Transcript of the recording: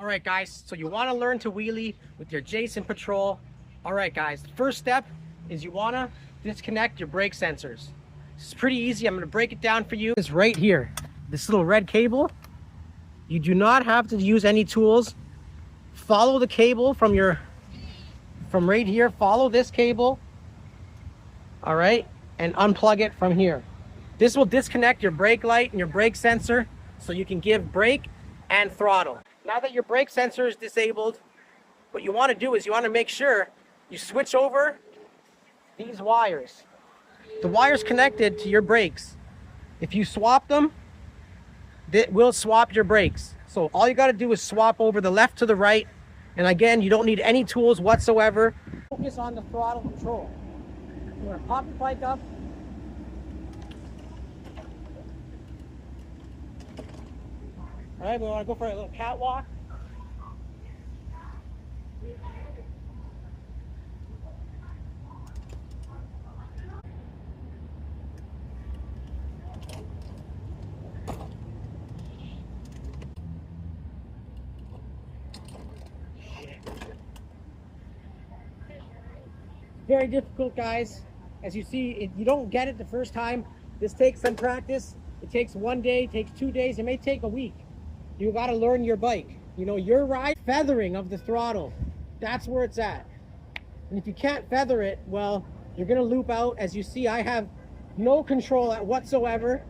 Alright guys, so you want to learn to wheelie with your Jasion Patrol. Alright guys, the first step is you want to disconnect your brake sensors. It's pretty easy. I'm going to break it down for you. It's right here. This little red cable. You do not have to use any tools. Follow the cable from right here. Follow this cable. Alright, and unplug it from here. This will disconnect your brake light and your brake sensor so you can give brake and throttle. Now that your brake sensor is disabled, what you want to do is you want to make sure you switch over these wires. The wires connected to your brakes. If you swap them, that will swap your brakes. So all you got to do is swap over the left to the right. And again, you don't need any tools whatsoever. Focus on the throttle control. You want to pop the bike up. All right, we want to go for a little catwalk. Very difficult, guys. As you see, you don't get it the first time. This takes some practice. It takes 1 day, it takes 2 days, it may take a week. You got to learn your bike. You know, your ride, feathering of the throttle. That's where it's at. And if you can't feather it, well, you're going to loop out. As you see, I have no control whatsoever.